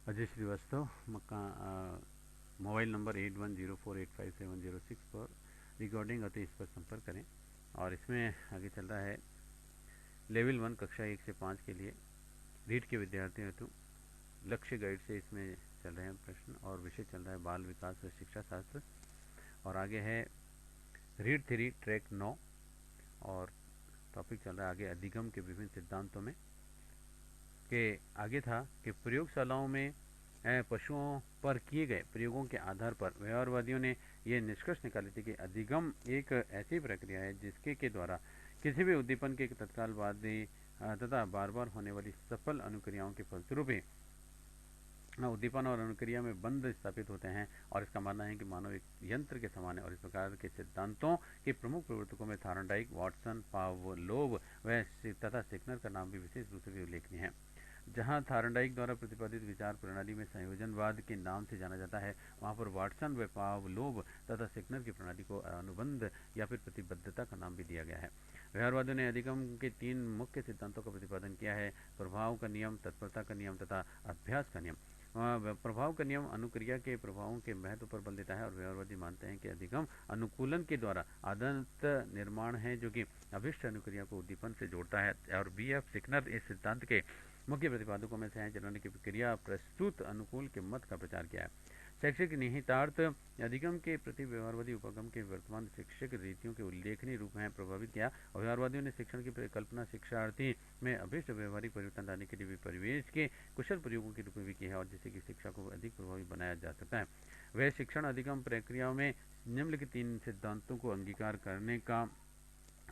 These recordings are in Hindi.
अजय श्रीवास्तव, मक्का, मोबाइल नंबर 8104857006 पर रिकॉर्डिंग अति इस पर संपर्क करें। और इसमें आगे चल रहा है लेवल 1 कक्षा 1 से 5 के लिए रीट के विद्यार्थियों हेतु लक्ष्य गाइड से इसमें चल रहे हैं प्रश्न, और विषय चल रहा है बाल विकास व शिक्षा शास्त्र। और आगे है रीड 3 ट्रैक 9, और टॉपिक चल रहा है आगे अधिगम के विभिन्न सिद्धांतों में। के आगे था कि प्रयोगशालाओं में पशुओं पर किए गए प्रयोगों के आधार पर व्यवहारवादियों ने यह निष्कर्ष निकाले थे कि अधिगम एक ऐसी प्रक्रिया है जिसके के द्वारा किसी भी उद्दीपन के तत्काल बाद तथा बार बार होने वाली सफल अनुक्रियाओं के फलस्वरूप ही उद्दीपन और अनुक्रिया में बंध स्थापित होते हैं। और इसका मानना है कि मानव एक यंत्र के समान है, और इस प्रकार के सिद्धांतों के प्रमुख प्रवर्तकों में थार्नडाइक, वाटसन, पावलोव व तथा सिग्नर का नाम भी विशेष रूप से उल्लेखनीय है। जहां थार्नडाइक द्वारा प्रतिपादित विचार प्रणाली में संयोजनवाद के नाम से जाना जाता है, वहां पर वाटसन व पावलोव तथा सिग्नर की प्रणाली को अनुबंध या फिर प्रतिबद्धता का नाम भी दिया गया है। व्यवहारवादियों ने अधिगम के 3 मुख्य सिद्धांतों का प्रतिपादन किया है: प्रभाव का नियम, तत्परता का नियम तथा अभ्यास का नियम। प्रभाव का नियम अनुक्रिया के प्रभावों के महत्व पर बल देता है, और व्यवहारवादी मानते हैं कि अधिगम अनुकूलन के द्वारा आदत निर्माण है जो कि अभिष्ट अनुक्रिया को उद्दीपन से जोड़ता है। और बी.एफ. सिकनर इस सिद्धांत के मुख्य प्रतिपादकों में से हैं, जिन्होंने कि क्रिया प्रस्तुत अनुकूल के मत का प्रचार किया है। शैक्षिक निहितार्थ अधिगम के प्रति व्यवहारवादी उपगम के वर्तमान शिक्षक रीतियों के उल्लेखनीय रूप में प्रभावित किया। और व्यवहारवादियों ने शिक्षण की परिकल्पना शिक्षार्थी में अभिष्ट व्यवहारिक परिवर्तन लाने के लिए भी परिवेश के कुशल प्रयोगों के रूप में भी की है, और जिससे कि शिक्षा को अधिक प्रभावी बनाया जा सकता है। वह शिक्षण अधिगम प्रक्रियाओं में निम्नलिखित 3 सिद्धांतों को अंगीकार करने का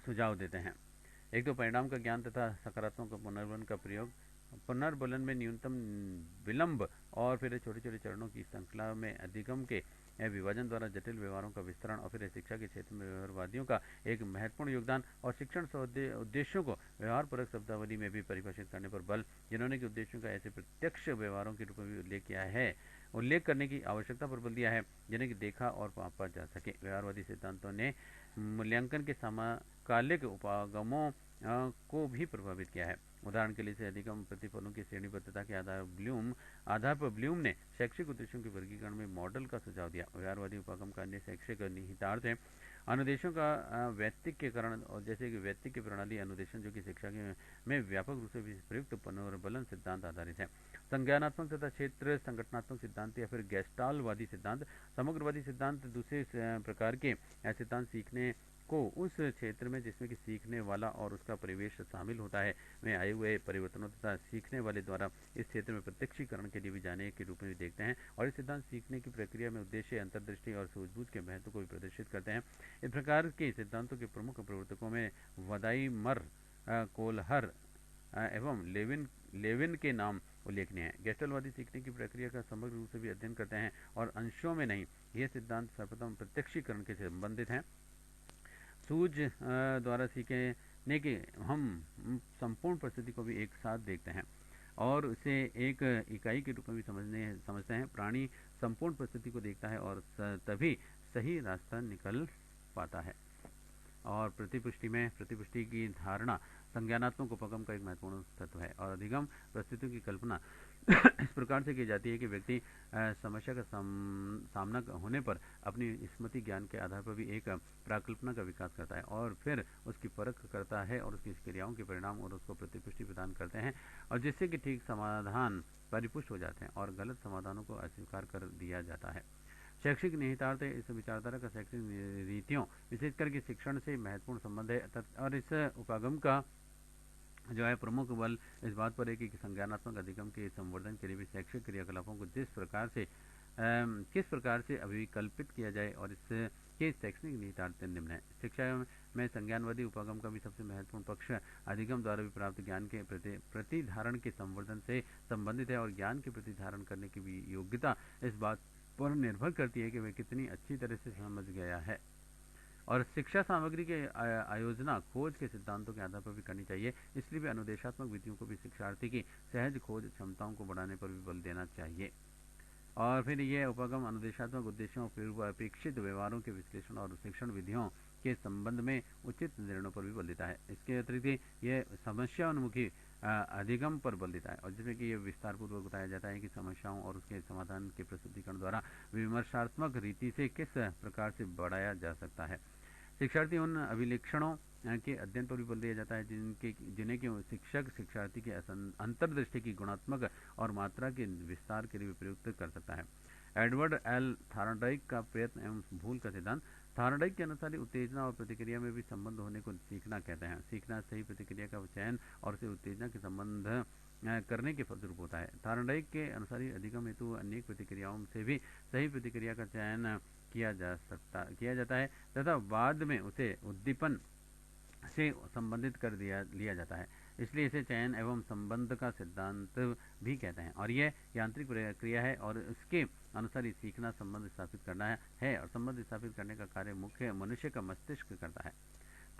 सुझाव देते हैं। एक तो परिणाम का ज्ञान तथा सकारात्मक पुनर्बलन का प्रयोग। पुनर्बलन में न्यूनतम विलंब और फिर छोटे छोटे चरणों की श्रृंखला में अधिगम के विभाजन द्वारा जटिल व्यवहारों का विस्तरण, और फिर शिक्षा के क्षेत्र में व्यवहारवादियों का एक महत्वपूर्ण योगदान, और शिक्षण उद्देश्यों को व्यवहारपरक शब्दावली में भी परिभाषित करने पर बल, जिन्होंने कि उद्देश्यों का ऐसे प्रत्यक्ष व्यवहारों के रूप में भी उल्लेख करने की आवश्यकता पर बल दिया है जिन्हें कि देखा और मापा जा सके। व्यवहारवादी सिद्धांतों ने मूल्यांकन के समकालिक उपागमों को भी प्रभावित किया है। उदाहरण के लिए से अधिगम प्रतिफलों की श्रेणीबद्धता के आधार पर ब्लूम ने शैक्षिक उद्देश्यों के वर्गीकरण में मॉडल का सुझाव दिया। व्यवहारवादी उपागम का अन्य शैक्षिक निहितार्थ है अनुदेशों का व्यक्तिकरण, और जैसे कि व्यक्ति प्रणाली अनुदेशन जो कि शिक्षा में व्यापक रूप से प्रयुक्त पुनर्बलन सिद्धांत आधारित है। संज्ञानात्मक तथा क्षेत्र संगठनात्मक सिद्धांत या फिर गेस्टालवादी सिद्धांत। समग्रवादी सिद्धांत दूसरे प्रकार के सिद्धांत सीखने को उस क्षेत्र में जिसमें कि सीखने वाला और उसका परिवेश शामिल होता है में आए हुए परिवर्तनों तथा सीखने वाले द्वारा इस क्षेत्र में प्रत्यक्षीकरण के लिए भी जाने के रूप में भी देखते हैं। और इस सिद्धांत सीखने की प्रक्रिया में उद्देश्य, अंतर्दृष्टि और सूझबूझ के महत्व को भी प्रदर्शित करते हैं। इस प्रकार के सिद्धांतों के प्रमुख प्रवर्तकों में वदाइमर, कोलहर एवं लेविन के नाम उल्लेखनीय है। गेस्टलवादी सीखने की प्रक्रिया का समग्र रूप से भी अध्ययन करते हैं और अंशों में नहीं। ये सिद्धांत सर्वप्रथम प्रत्यक्षीकरण के संबंधित हैं। सूझ द्वारा सीखने के हम संपूर्ण परिस्थिति को भी एक साथ देखते हैं और उसे एक इकाई के रूप में भी समझते हैं। प्राणी संपूर्ण परिस्थिति को देखता है और तभी सही रास्ता निकल पाता है। और प्रतिपुष्टि की धारणा संज्ञानात्मक उपगम का एक महत्वपूर्ण तत्व है। और अधिगम परिस्थितियों की कल्पना इस प्रकार से की जाती है कि व्यक्ति समस्या का सामना होने पर अपनी स्मृति ज्ञान के आधार पर भी एक प्राकल्पना का विकास करता है और फिर उसकी परख करता है और उसकी क्रियाओं के परिणाम और उसको प्रतिपुष्टि प्रदान करते हैं, और जिससे कि ठीक समाधान परिपुष्ट हो जाते हैं और गलत समाधानों को अस्वीकार कर दिया जाता है। शैक्षिक निहितार्थ इस विचारधारा का शैक्षिक रीतियों विशेष करके शिक्षण से महत्वपूर्ण संबंध है और इस उपागम का जो है प्रमुख बल इस बात पर है कि संज्ञानात्मक अधिगम के संवर्धन के लिए भी शैक्षिक क्रियाकलापों को किस प्रकार से अभिकल्पित किया जाए और इसके शैक्षणिक निहितार्थ निम्न है। शिक्षा में संज्ञानवादी उपागम का भी सबसे महत्वपूर्ण पक्ष अधिगम द्वारा भी प्राप्त ज्ञान के प्रतिधारण के संवर्धन से संबंधित है और ज्ञान के प्रतिधारण करने की भी योग्यता इस बात पर निर्भर करती है कि वह कितनी अच्छी तरह से समझ गया है। और शिक्षा सामग्री के आयोजना खोज के सिद्धांतों के आधार पर भी करनी चाहिए, इसलिए भी अनुदेशात्मक विधियों को भी शिक्षार्थी की सहज खोज क्षमताओं को बढ़ाने पर भी बल देना चाहिए। और फिर यह उपगम अनुदेशात्मक उद्देश्यों, पूर्व अपेक्षित व्यवहारों के विश्लेषण और शिक्षण विधियों के संबंध में उचित निर्णयों पर भी बल देता है। इसके अतिरिक्त यह समस्या उन्मुखी अधिगम पर बल देता है, और जिसमें कि ये विस्तारपूर्वक बताया जाता है कि समस्याओं और उसके समाधान के प्रस्तुतिकरण द्वारा विमर्शात्मक रीति से किस प्रकार से बढ़ाया जा सकता है। शिक्षार्थी उन अभिलक्षणों के अध्ययन पर भी बल दिया जाता है जिन्हें कि शिक्षक शिक्षार्थी के अंतर्दृष्टि की गुणात्मक और मात्रा के विस्तार के लिए प्रयुक्त कर सकता है। एडवर्ड एल थॉर्नडाइक का प्रयत्न एवं भूल का सिद्धांत। थॉर्नडाइक के अनुसार उत्तेजना और प्रतिक्रिया में भी संबंध होने को सीखना कहते हैं। सीखना सही प्रतिक्रिया का चयन और उसे उत्तेजना के संबंध करने के फलस्वरूप होता है। थॉर्नडाइक के अनुसार अधिगम हेतु अनेक प्रतिक्रियाओं से भी सही प्रतिक्रिया का चयन किया जाता है तथा बाद में उसे उद्दीपन से संबंधित कर लिया जाता है। इसलिए इसे चयन एवं संबंध का सिद्धांत भी कहते हैं, और यह यांत्रिक प्रक्रिया है और इसके अनुसार ही सीखना संबंध स्थापित करना है और संबंध स्थापित करने का कार्य मुख्य मनुष्य का मस्तिष्क करता है।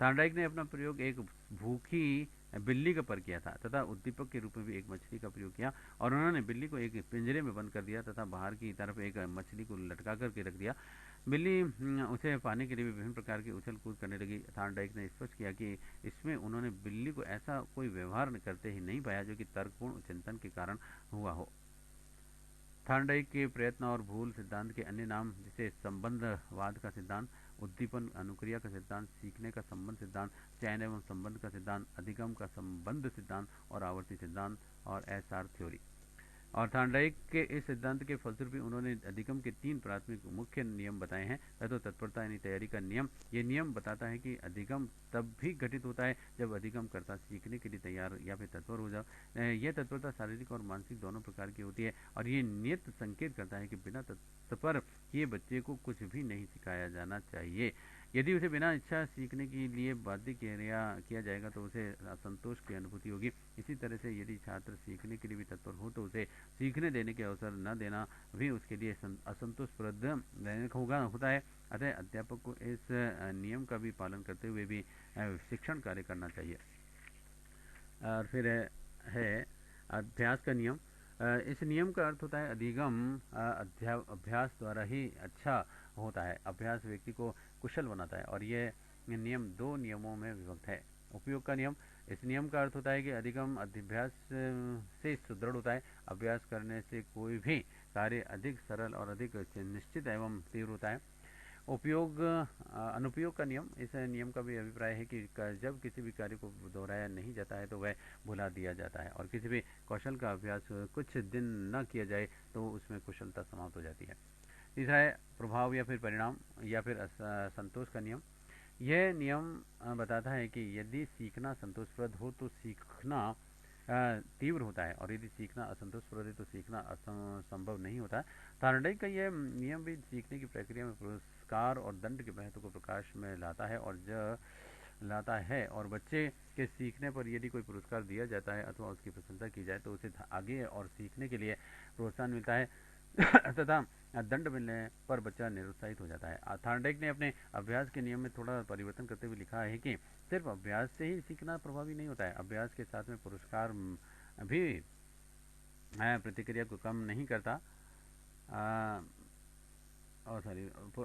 थॉर्नडाइक ने अपना प्रयोग एक भूखी बिल्ली का पर किया था तथा उद्दीपक के रूप में भी एक मछली का प्रयोग किया, और उन्होंने बिल्ली को एक पिंजरे में बंद कर दिया तथा बाहर की तरफ एक मछली को लटका करके रख दिया। बिल्ली उसे पाने के लिए भी विभिन्न प्रकार की उछल कूद करने लगी। थॉर्नडाइक ने स्पष्ट किया कि इसमें उन्होंने बिल्ली को ऐसा कोई व्यवहार करते ही नहीं पाया जो कि तर्कपूर्ण चिंतन के कारण हुआ हो। थॉर्नडाइक के प्रयत्न और भूल सिद्धांत के अन्य नाम जैसे संबंधवाद का सिद्धांत, उद्दीपन अनुक्रिया का सिद्धांत, सीखने का संबंध सिद्धांत, चयन एवं संबंध का सिद्धांत, अधिगम का संबंध सिद्धांत और आवर्ती सिद्धांत और एसआर थ्योरी। और थॉर्नडाइक के इस सिद्धांत के फलस्वरूप उन्होंने अधिगम के 3 प्राथमिक मुख्य नियम बताए हैं। पहले तो तत्परता यानी तैयारी का नियम। ये नियम बताता है कि अधिगम तब भी घटित होता है जब अधिगमकर्ता सीखने के लिए तैयार या फिर तत्पर हो जाए। यह तत्परता शारीरिक और मानसिक दोनों प्रकार की होती है, और ये नियत संकेत करता है कि बिना तत्पर किए बच्चे को कुछ भी नहीं सिखाया जाना चाहिए। यदि उसे बिना इच्छा सीखने के लिए बाध्य किया जाएगा तो उसे असंतोष की अनुभूति होगी। इसी तरह से यदि छात्र सीखने के लिए भी तत्पर हो तो उसे सीखने देने के अवसर न देना भी उसके लिए असंतोषप्रद होता है। अतः अध्यापक को इस नियम का भी पालन करते हुए भी शिक्षण कार्य करना चाहिए। और फिर है अभ्यास का नियम। इस नियम का अर्थ होता है अधिगम अभ्यास द्वारा ही अच्छा होता है। अभ्यास व्यक्ति को कुशल बनाता है, और यह नियम 2 नियमों में विभक्त है। उपयोग का नियम। इस नियम का अर्थ होता है कि अधिगम अभ्यास से सुदृढ़ होता है। अभ्यास करने से कोई भी कार्य अधिक सरल और अधिक निश्चित एवं तीव्र होता है। अनुपयोग का नियम। इस नियम का भी अभिप्राय है कि जब किसी भी कार्य को दोहराया नहीं जाता है तो वह भुला दिया जाता है, और किसी भी कौशल का अभ्यास कुछ दिन न किया जाए तो उसमें कुशलता समाप्त हो जाती है। तीसरा है प्रभाव या फिर परिणाम या फिर संतोष का नियम। यह नियम बताता है कि यदि सीखना संतोषप्रद हो तो सीखना तीव्र होता है, और यदि सीखना असंतोषप्रद है तो सीखना संभव नहीं होता। थॉर्नडाइक का यह नियम भी सीखने की प्रक्रिया में पुरस्कार और दंड के महत्व को प्रकाश में लाता है, और बच्चे के सीखने पर यदि कोई पुरस्कार दिया जाता है अथवा उसकी प्रशंसा की जाए तो उसे आगे और सीखने के लिए प्रोत्साहन मिलता है तथा दंड मिलने पर बच्चा निरुत्साहित हो जाता है। थॉर्नडाइक ने अपने अभ्यास के नियम में थोड़ा परिवर्तन करते हुए लिखा है कि सिर्फ अभ्यास से ही सीखना प्रभावी नहीं होता है। अभ्यास के साथ में पुरस्कार भी प्रतिक्रिया को कम नहीं करता। और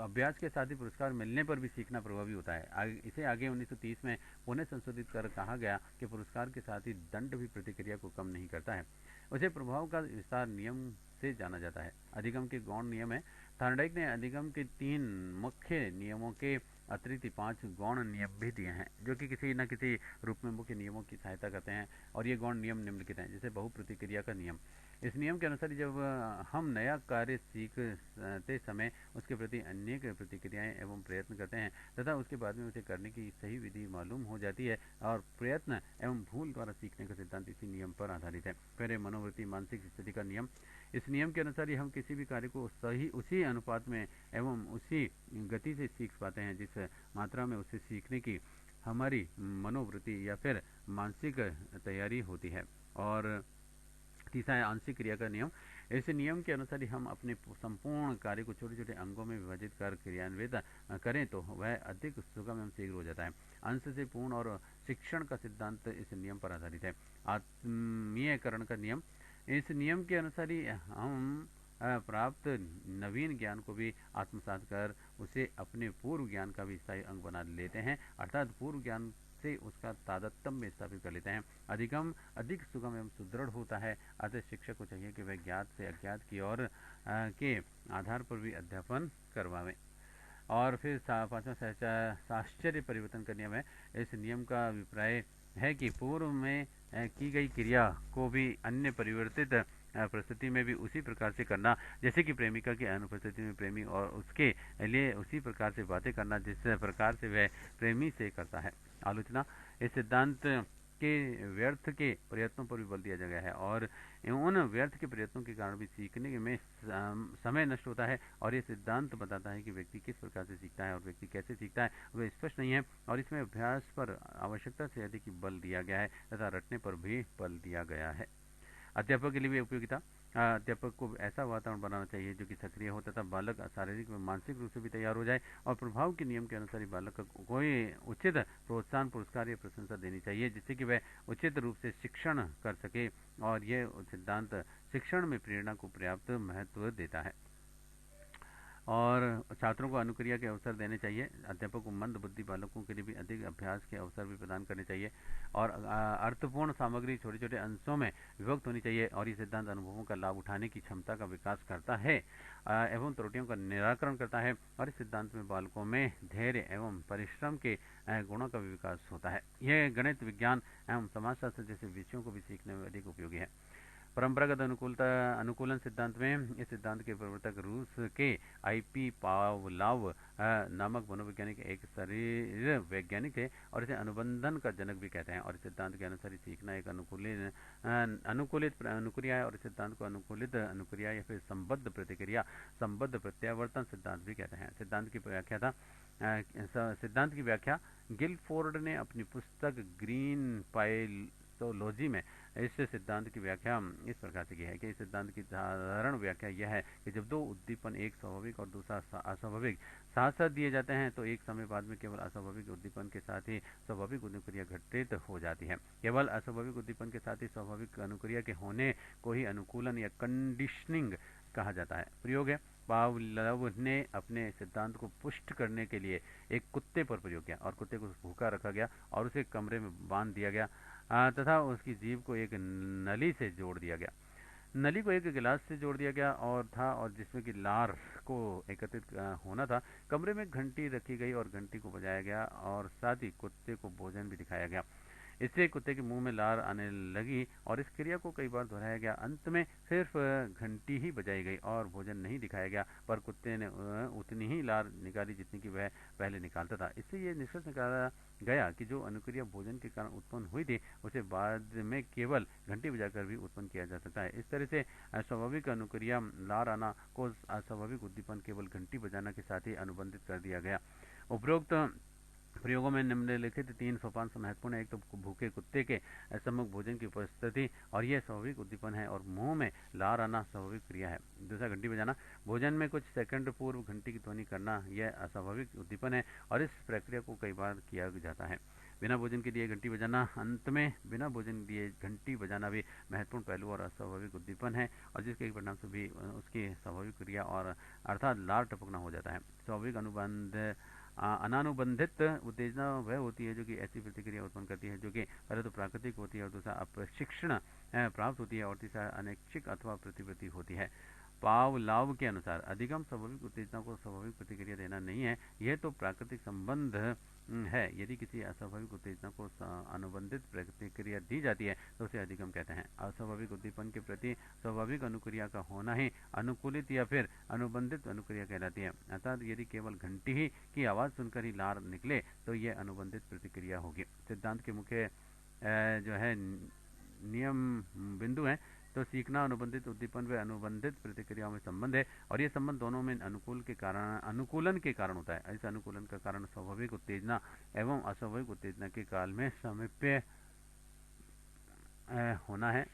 अभ्यास के साथ ही पुरस्कार मिलने पर भी सीखना प्रभावी होता है। इसे आगे 1930 में पुनः संशोधित कर कहा गया कि पुरस्कार के साथ ही दंड भी प्रतिक्रिया को कम नहीं करता है। उसे प्रभाव का विस्तार नियम से जाना जाता है। अधिगम के गौण नियम है। थॉर्नडाइक ने अधिगम के 3 मुख्य नियमों के अतिरिक्त 5 गौण नियम भी दिए हैं, जो कि किसी न किसी रूप में मुख्य नियमों की सहायता करते हैं, और ये गौण नियम निम्नलिखित हैं। जैसे बहुप्रतिक्रिया का नियम। इस नियम के अनुसार जब हम नया कार्य सीखते समय उसके प्रति अनेक प्रतिक्रियाएं एवं प्रयत्न करते हैं तथा उसके बाद में उसे करने की सही विधि मालूम हो जाती है, और प्रयत्न एवं भूल द्वारा सीखने का सिद्धांत इसी नियम पर आधारित है। फिर मनोवृत्ति मानसिक स्थिति का नियम। इस नियम के अनुसार ही हम किसी भी कार्य को सही उसी अनुपात में एवं उसी गति से सीख पाते हैं जिस मात्रा में उसे सीखने की हमारी मनोवृत्ति या फिर मानसिक तैयारी होती है। और तीसरा है आंशिक क्रिया का नियम। इस नियम के अनुसार ही हम अपने संपूर्ण कार्य को छोटे छोटे अंगों में विभाजित कर क्रियान्वित करें तो वह अधिक सुगम एवं शीघ्र हो जाता है। अंश से पूर्ण और शिक्षण का सिद्धांत इस नियम पर आधारित है। आत्मीयकरण का नियम। इस नियम के अनुसार ही हम प्राप्त नवीन ज्ञान को भी आत्मसात कर उसे अपने पूर्व ज्ञान का भी स्थायी अंग बना लेते हैं। अर्थात पूर्व ज्ञान से उसका तादात्म्य स्थापित कर लेते हैं। अधिक सुगम एवं सुदृढ़ होता है। अतः शिक्षक को चाहिए कि वह ज्ञात से अज्ञात की ओर के आधार पर भी अध्यापन करवावें। और फिर पांचवा साश्चर्य परिवर्तन का नियम है। इस नियम का अभिप्राय है कि पूर्व में की गई क्रिया को भी अन्य परिवर्तित परिस्थिति में भी उसी प्रकार से करना, जैसे कि प्रेमिका की अनुपस्थिति में प्रेमी और उसके लिए उसी प्रकार से बातें करना जिस प्रकार से वह प्रेमी से करता है। आलोचना। इस सिद्धांत के व्यर्थ के प्रयत्नों पर भी बल दिया गया है और उन व्यर्थ के प्रयत्नों के कारण भी सीखने में समय नष्ट होता है। और ये सिद्धांत बताता है कि व्यक्ति किस प्रकार से सीखता है और व्यक्ति कैसे सीखता है वह स्पष्ट नहीं है, और इसमें अभ्यास पर आवश्यकता से अधिक बल दिया गया है तथा रटने पर भी बल दिया गया है। अध्यापक के लिए भी उपयोगिता। अध्यापक को ऐसा वातावरण बनाना चाहिए जो कि सक्रिय हो तथा बालक शारीरिक व मानसिक रूप से भी तैयार हो जाए, और प्रभाव के नियम के अनुसार ही बालक को कोई उचित प्रोत्साहन, पुरस्कार या प्रशंसा देनी चाहिए जिससे कि वह उचित रूप से शिक्षण कर सके। और यह सिद्धांत शिक्षण में प्रेरणा को पर्याप्त महत्व देता है। और छात्रों को अनुक्रिया के अवसर देने चाहिए। अध्यापक को मंद बुद्धि बालकों के लिए भी अधिक अभ्यास के अवसर भी प्रदान करने चाहिए। और अर्थपूर्ण सामग्री छोटे छोटे अंशों में विभक्त होनी चाहिए, और ये सिद्धांत अनुभवों का लाभ उठाने की क्षमता का विकास करता है एवं त्रुटियों का निराकरण करता है। और इस सिद्धांत में बालकों में धैर्य एवं परिश्रम के गुणों का भी विकास होता है। यह गणित, विज्ञान एवं समाजशास्त्र जैसे विषयों को भी सीखने में अधिक उपयोगी है। परंपरागत अनुकूलन सिद्धांत में इस सिद्धांत के प्रवर्तक रूस के आईपी पावलाव नामक मनोवैज्ञानिक एक शरीर वैज्ञानिक थे, और इसे अनुबंधन का जनक भी कहते हैं। और इस सिद्धांत के अनुसार सीखना एक अनुकूलित अनुक्रिया है, और इस सिद्धांत को अनुकूलित अनुक्रिया या फिर संबद्ध प्रतिक्रिया, संबद्ध प्रत्यावर्तन सिद्धांत भी कहते हैं। सिद्धांत की व्याख्या गिलफोर्ड ने अपनी पुस्तक ग्रीन पाइलोलॉजी में इस सिद्धांत की व्याख्या इस प्रकार से की है कि इस सिद्धांत की साधारण व्याख्या यह है कि जब दो उद्दीपन, एक स्वाभाविक और दूसरा अस्वाभाविक, साथ साथ दिए जाते हैं तो एक समय बाद में केवल अस्वाभाविक उद्दीपन के साथ ही स्वाभाविक अनुक्रिया घटित हो जाती है। केवल अस्वाभाविक उद्दीपन के साथ ही स्वाभाविक अनुक्रिया के होने को ही अनुकूलन या कंडीशनिंग कहा जाता है। प्रयोग है। पावलोव ने अपने सिद्धांत को पुष्ट करने के लिए एक कुत्ते पर प्रयोग किया, और कुत्ते को भूखा रखा गया और उसे कमरे में बांध दिया गया तथा उसकी जीभ को एक नली से जोड़ दिया गया। नली को एक गिलास से जोड़ दिया गया और जिसमें कि लार को एकत्रित होना था। कमरे में घंटी रखी गई और घंटी को बजाया गया, और साथ ही कुत्ते को भोजन भी दिखाया गया। इससे कुत्ते के मुंह में लार आने लगी और इस क्रिया को कई बार दोहराया गया। अंत में सिर्फ घंटी ही बजाई गई और भोजन नहीं दिखाया गया, पर कुत्ते ने उतनी ही लार निकाली जितनी कि वह पहले निकालता था। इससे यह निष्कर्ष निकाला गया कि जो अनुक्रिया भोजन के कारण उत्पन्न हुई थी उसे बाद में केवल घंटी बजाकर भी उत्पन्न किया जा सकता है। इस तरह से स्वाभाविक अनुक्रिया लार आना को अस्वाभाविक उद्दीपन केवल घंटी बजाना के साथ ही अनुबंधित कर दिया गया। उपरोक्त प्रयोगों में निम्नलिखित 3 सोपान महत्वपूर्ण है। एक तो भूखे कुत्ते के सम्मुख भोजन की उपस्थिति, और यह स्वाभाविक उद्दीपन है, और मुंह में लार आना स्वाभाविक क्रिया है। दूसरा, घंटी बजाना। भोजन में कुछ सेकंड पूर्व घंटी की ध्वनि करना यह अस्वाभाविक उद्दीपन है, और इस प्रक्रिया को कई बार किया जाता है। बिना भोजन के दिए घंटी बजाना। अंत में बिना भोजन दिए घंटी बजाना भी महत्वपूर्ण पहलू और अस्वाभाविक उद्दीपन है, और जिसके परिणाम से भी उसकी स्वाभाविक क्रिया और अर्थात लार टपकना हो जाता है। स्वाभाविक अनानुबंधित उत्तेजना वह होती है जो कि ऐसी प्रतिक्रिया उत्पन्न करती है जो कि पहले तो प्राकृतिक होती है और दूसरा अप्रशिक्षण प्राप्त होती है और तीसरा अनैच्छिक अथवा प्रतिवृत्ति होती है। पावलोव के अनुसार अधिगम स्वाभाविक उत्तेजना को स्वाभाविक प्रतिक्रिया देना नहीं है, यह तो प्राकृतिक संबंध है। यदि किसी अस्वाभाविक उत्तेजना को अनुबंधित प्रतिक्रिया दी जाती है तो उसे अधिगम कहते हैं। अस्वाभाविक उद्दीपन के प्रति स्वाभाविक अनुक्रिया का होना ही अनुकूलित या फिर अनुबंधित अनुक्रिया कहलाती है। अर्थात यदि केवल घंटी ही की आवाज़ सुनकर ही लार निकले तो यह अनुबंधित प्रतिक्रिया होगी। सिद्धांत के मुख्य जो है नियम बिंदु हैं, तो सीखना, अनुबंधित उद्दीपन व अनुबंधित प्रतिक्रियाओं में संबंध है, और ये संबंध दोनों में अनुकूलन के कारण होता है। इस अनुकूलन का कारण स्वाभाविक उत्तेजना एवं अस्वाभाविक उत्तेजना के काल में सामीप्य होना है।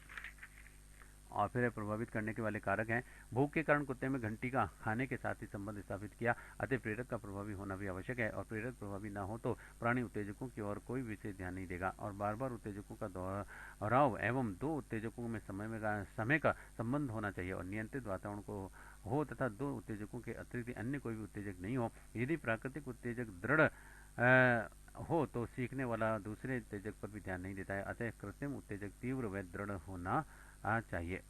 और फिर प्रभावित करने के वाले कारक हैं। भूख के कारण कुत्ते में घंटी का खाने के साथ ही संबंध स्थापित किया, अतः प्रेरक का प्रभावी होना भी आवश्यक है, और प्रेरक प्रभावी न हो तो प्राणी उत्तेजकों की ओर कोई विशेष ध्यान नहीं देगा, और बार बार उत्तेजकों का दोहराव एवं दो उत्तेजकों में समय का संबंध होना चाहिए, और नियंत्रित वातावरण को हो तथा दो उत्तेजकों के अतिरिक्त अन्य कोई भी उत्तेजक नहीं हो। यदि प्राकृतिक उत्तेजक दृढ़ हो तो सीखने वाला दूसरे उत्तेजक पर भी ध्यान नहीं देता है। अतः कृत्रिम उत्तेजक तीव्र व दृढ़ होना चाहिए।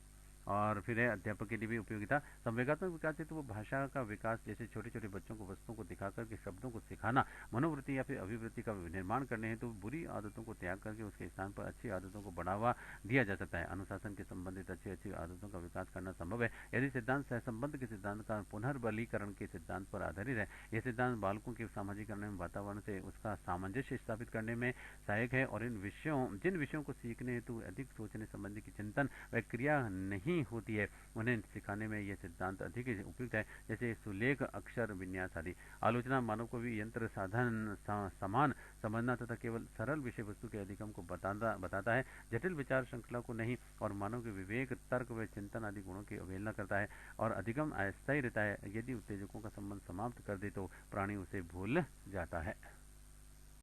और फिर है अध्यापक की भी उपयोगिता। संवेगात्मक विकास है तो वो भाषा का विकास, जैसे छोटे छोटे बच्चों को वस्तुओं को दिखा करके शब्दों को सिखाना, मनोवृत्ति या फिर अभिवृत्ति का निर्माण करने हैं, तो बुरी आदतों को त्याग करके उसके स्थान पर अच्छी आदतों को बढ़ावा दिया जा सकता है। अनुशासन के संबंधित अच्छी अच्छी आदतों का विकास करना संभव है यदि सिद्धांत सहसंबंध के सिद्धांत का पुनर्बलीकरण के सिद्धांत पर आधारित है। यह सिद्धांत बालकों के सामाजिकरण में वातावरण से उसका सामंजस्य स्थापित करने में सहायक है, और इन विषयों जिन विषयों को सीखने हेतु अधिक सोचने संबंधी की चिंतन व क्रिया नहीं होती है, उन्हें सिखाने में यह सिद्धांत अधिक उपयुक्त है। जैसे सुलेख, अक्षर विन्यास आदि। आलोचना मानव को भी यंत्र साधन समान समझना तथा केवल सरल विषय वस्तु के अधिगम को बताता है, जटिल विचार श्रृंखला को नहीं, और मानव के विवेक, तर्क व चिंतन आदि गुणों की अवहेलना करता है। और अधिगम अस्थायी रहता है। यदि उत्तेजकों का संबंध समाप्त कर दे तो प्राणी उसे भूल जाता है।